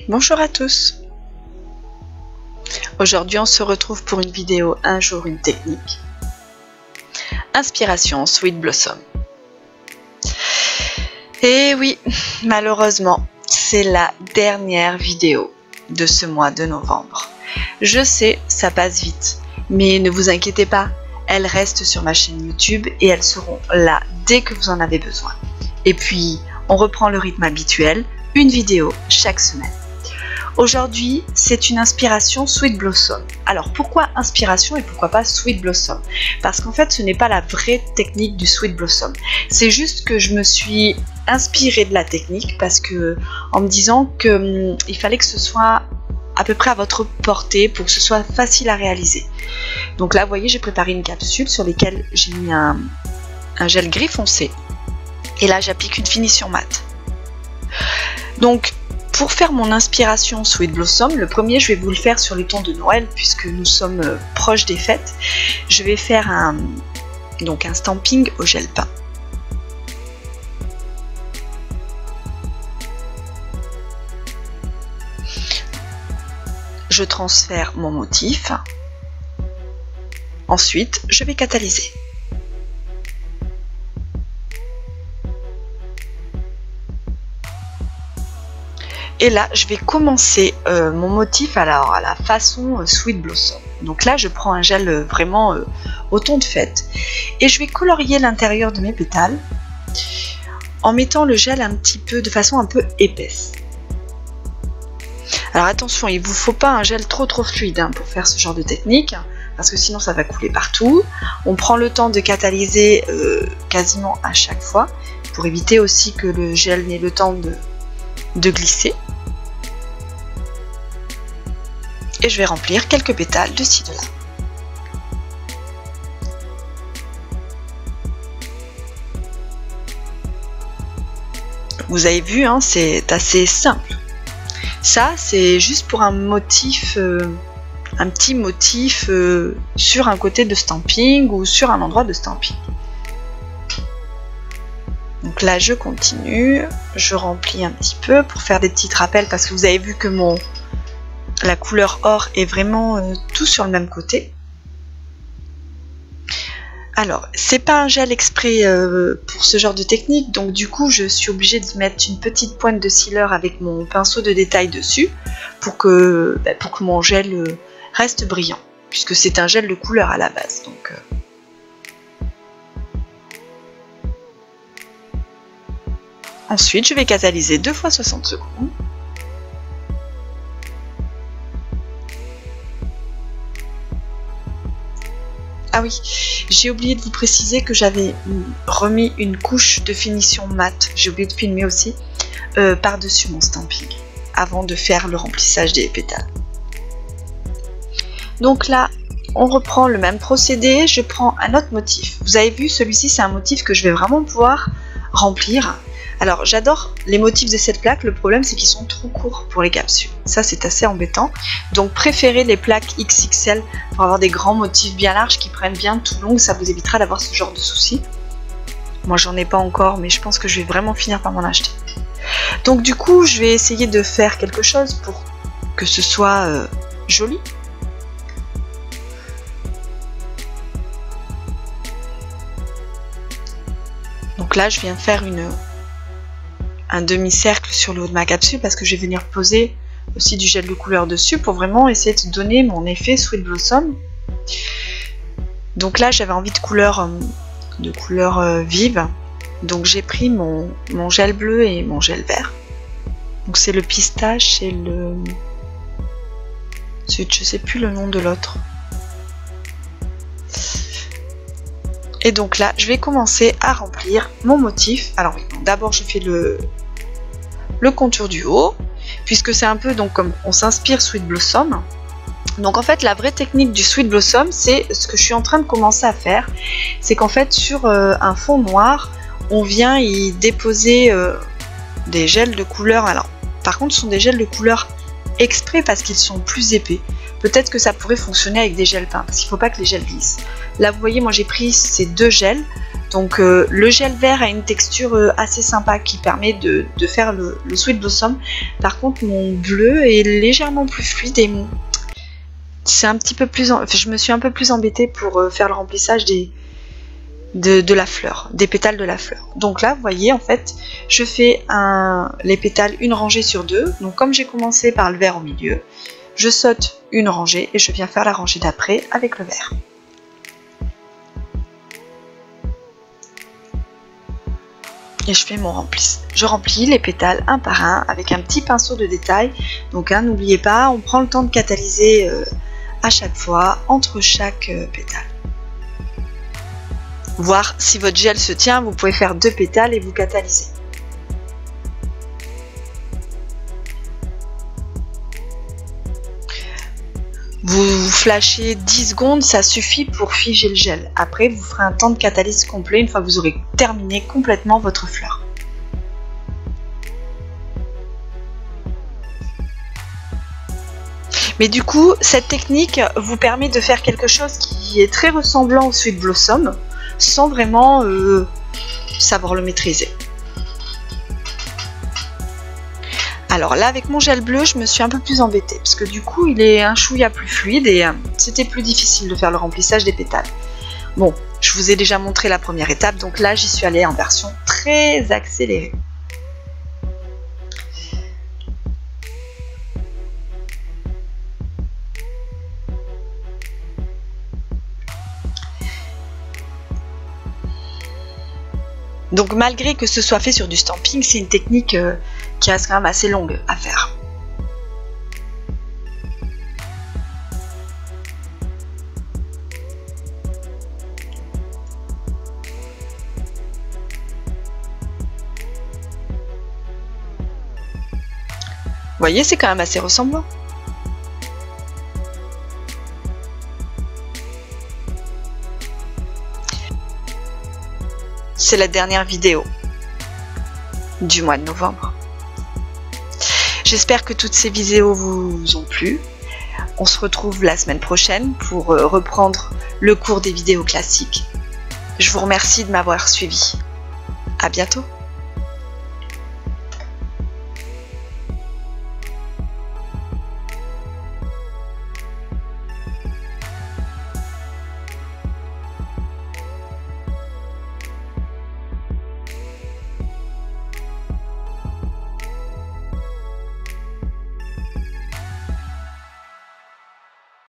Bonjour à tous. Aujourd'hui on se retrouve pour une vidéo Un jour une technique. Inspiration Sweet Blossom. Et oui, malheureusement, c'est la dernière vidéo de ce mois de novembre. Je sais, ça passe vite, mais ne vous inquiétez pas, elles restent sur ma chaîne YouTube et elles seront là dès que vous en avez besoin. Et puis, on reprend le rythme habituel, une vidéo chaque semaine. Aujourd'hui, c'est une inspiration Sweet Blossom. Alors, pourquoi inspiration et pourquoi pas Sweet Blossom? Parce qu'en fait, ce n'est pas la vraie technique du Sweet Blossom. C'est juste que je me suis inspirée de la technique parce que, en me disant qu'il fallait que ce soit à peu près à votre portée pour que ce soit facile à réaliser. Donc là, vous voyez, j'ai préparé une capsule sur laquelle j'ai mis un gel gris foncé. Et là, j'applique une finition mate. Donc, pour faire mon inspiration Sweet Blossom, le premier, je vais vous le faire sur les tons de Noël puisque nous sommes proches des fêtes. Je vais faire un stamping au gel peint. Je transfère mon motif. Ensuite, je vais catalyser. Et là, je vais commencer mon motif à la façon Sweet Blossom. Donc là, je prends un gel vraiment au ton de fête. Et je vais colorier l'intérieur de mes pétales en mettant le gel de façon un peu épaisse. Alors attention, il ne vous faut pas un gel trop fluide pour faire ce genre de technique, parce que sinon ça va couler partout. On prend le temps de catalyser quasiment à chaque fois, pour éviter aussi que le gel n'ait le temps de glisser. Et je vais remplir quelques pétales de ci de là. Vous avez vu, c'est assez simple. Ça, c'est juste pour un motif, un petit motif sur un côté de stamping ou sur un endroit de stamping. Donc là, je continue, je remplis un petit peu pour faire des petits rappels parce que vous avez vu que la couleur or est vraiment tout sur le même côté. Alors, c'est pas un gel exprès pour ce genre de technique, donc du coup, je suis obligée de mettre une petite pointe de sealer avec mon pinceau de détail dessus pour que mon gel reste brillant, puisque c'est un gel de couleur à la base. Donc, ensuite, je vais catalyser 2 fois 60 secondes. Ah oui, j'ai oublié de vous préciser que j'avais remis une couche de finition mate, j'ai oublié de filmer aussi, par-dessus mon stamping, avant de faire le remplissage des pétales. Donc là, on reprend le même procédé, je prends un autre motif. Vous avez vu, celui-ci c'est un motif que je vais vraiment pouvoir remplir. Alors j'adore les motifs de cette plaque, le problème c'est qu'ils sont trop courts pour les capsules. Ça c'est assez embêtant. Donc préférez les plaques XXL pour avoir des grands motifs bien larges qui prennent bien tout long, ça vous évitera d'avoir ce genre de soucis. Moi j'en ai pas encore mais je pense que je vais vraiment finir par m'en acheter. Donc du coup je vais essayer de faire quelque chose pour que ce soit joli. Donc là je viens faire un demi-cercle sur le haut de ma capsule parce que je vais venir poser aussi du gel de couleur dessus pour vraiment essayer de donner mon effet Sweet Blossom. Donc là j'avais envie de couleur vive, donc j'ai pris mon gel bleu et mon gel vert. Donc c'est le pistache et le... je sais plus le nom de l'autre. Et donc là, je vais commencer à remplir mon motif. Alors oui, d'abord je fais le contour du haut, puisque c'est un peu donc comme on s'inspire Sweet Blossom. Donc en fait, la vraie technique du Sweet Blossom, c'est ce que je suis en train de commencer à faire. C'est qu'en fait, sur un fond noir, on vient y déposer des gels de couleur. Alors, par contre, ce sont des gels de couleur exprès parce qu'ils sont plus épais. Peut-être que ça pourrait fonctionner avec des gels peints, parce qu'il ne faut pas que les gels glissent. Là, vous voyez, moi j'ai pris ces deux gels, Donc le gel vert a une texture assez sympa qui permet de faire le Sweet Blossom. Par contre mon bleu est légèrement plus fluide et c'est un petit peu plus... je me suis un peu plus embêtée pour faire le remplissage de la fleur, des pétales de la fleur. Donc là vous voyez en fait je fais les pétales une rangée sur deux. Donc comme j'ai commencé par le vert au milieu, je saute une rangée et je viens faire la rangée d'après avec le vert. Et je fais mon rempli. Je remplis les pétales un par un avec un petit pinceau de détail. Donc n'oubliez pas, on prend le temps de catalyser à chaque fois entre chaque pétale. Voir si votre gel se tient, vous pouvez faire 2 pétales et vous catalysez. Vous flashez 10 secondes, ça suffit pour figer le gel. Après, vous ferez un temps de catalyse complet une fois que vous aurez terminé complètement votre fleur. Mais du coup, cette technique vous permet de faire quelque chose qui est très ressemblant au Sweet Blossom, sans vraiment savoir le maîtriser. Alors là avec mon gel bleu je me suis un peu plus embêtée parce que du coup il est un chouïa plus fluide et c'était plus difficile de faire le remplissage des pétales. Bon, je vous ai déjà montré la première étape, donc là j'y suis allée en version très accélérée. Donc malgré que ce soit fait sur du stamping, c'est une technique qui reste quand même assez longue à faire. Vous voyez, c'est quand même assez ressemblant. C'est la dernière vidéo du mois de novembre. J'espère que toutes ces vidéos vous ont plu. On se retrouve la semaine prochaine pour reprendre le cours des vidéos classiques. Je vous remercie de m'avoir suivi. À bientôt.